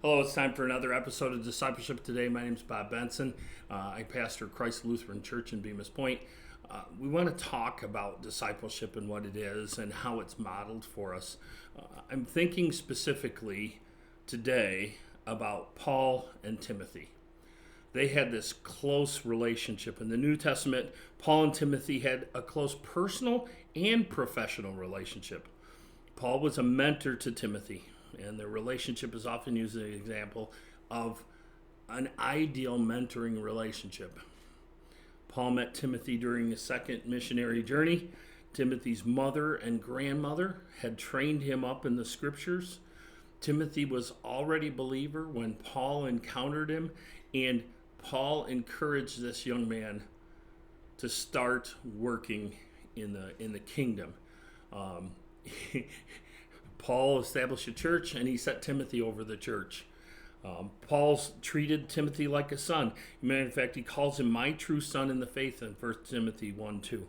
Hello, it's time for another episode of Discipleship Today. My name is Bob Benson. I pastor Christ Lutheran Church in Bemis Point. We want to talk about discipleship and what it is and how it's modeled for us. I'm thinking specifically today about Paul and Timothy. They had this close relationship. In the New Testament, Paul and Timothy had a close personal and professional relationship. Paul was a mentor to Timothy, and their relationship is often used as an example of an ideal mentoring relationship. Paul met Timothy during his second missionary journey. Timothy's mother and grandmother had trained him up in the scriptures. Timothy was already a believer when Paul encountered him, and Paul encouraged this young man to start working in the kingdom. Paul established a church, and he set Timothy over the church. Paul's treated Timothy like a son. In fact, he calls him my true son in the faith in 1 Timothy 1:2.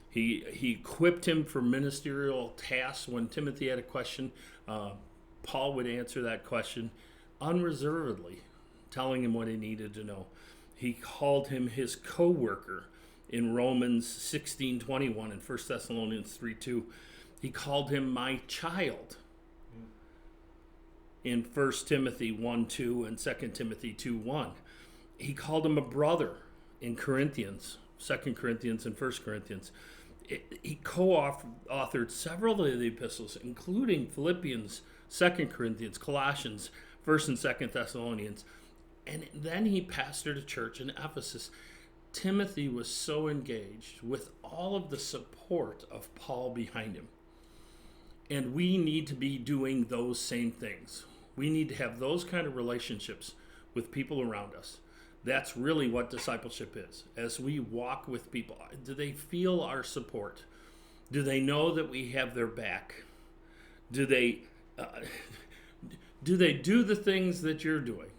He equipped him for ministerial tasks. When Timothy had a question, Paul would answer that question unreservedly, telling him what he needed to know. He called him his co-worker in Romans 16:21 and 1 Thessalonians 3:2. He called him my child in 1 Timothy 1:2 and 2 Timothy 2:1. He called him a brother in Corinthians, 2 Corinthians and 1 Corinthians. He co-authored several of the epistles, including Philippians, 2 Corinthians, Colossians, 1 and 2 Thessalonians. And then he pastored a church in Ephesus. Timothy was so engaged with all of the support of Paul behind him. And we need to be doing those same things. We need to have those kind of relationships with people around us. That's really what discipleship is. As we walk with people, do they feel our support? Do they know that we have their back? Do they do the things that you're doing?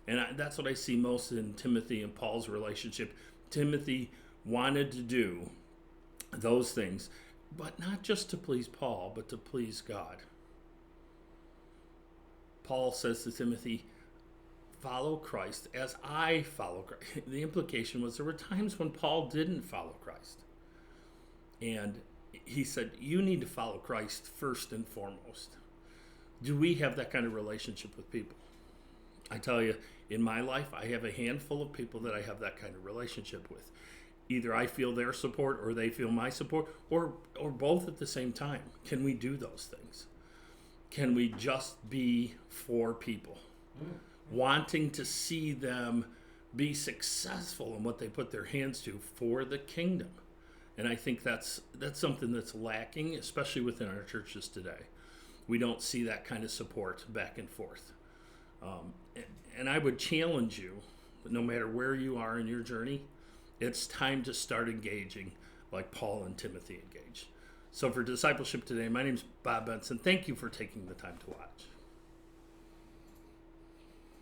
And that's what I see most in Timothy and Paul's relationship. Timothy wanted to do those things, but not just to please Paul, but to please God. Paul says to Timothy, follow Christ as I follow Christ. The implication was there were times when Paul didn't follow Christ. And he said, you need to follow Christ first and foremost. Do we have that kind of relationship with people? I tell you, in my life, I have a handful of people that I have that kind of relationship with. Either I feel their support or they feel my support, or both at the same time. Can we do those things? Can we just be for people? Wanting to see them be successful in what they put their hands to for the kingdom. And I think that's something that's lacking, especially within our churches today. We don't see that kind of support back and forth. And I would challenge you, no matter where you are in your journey, it's time to start engaging like Paul and Timothy engaged. So for Discipleship Today, my name is Bob Benson. Thank you for taking the time to watch.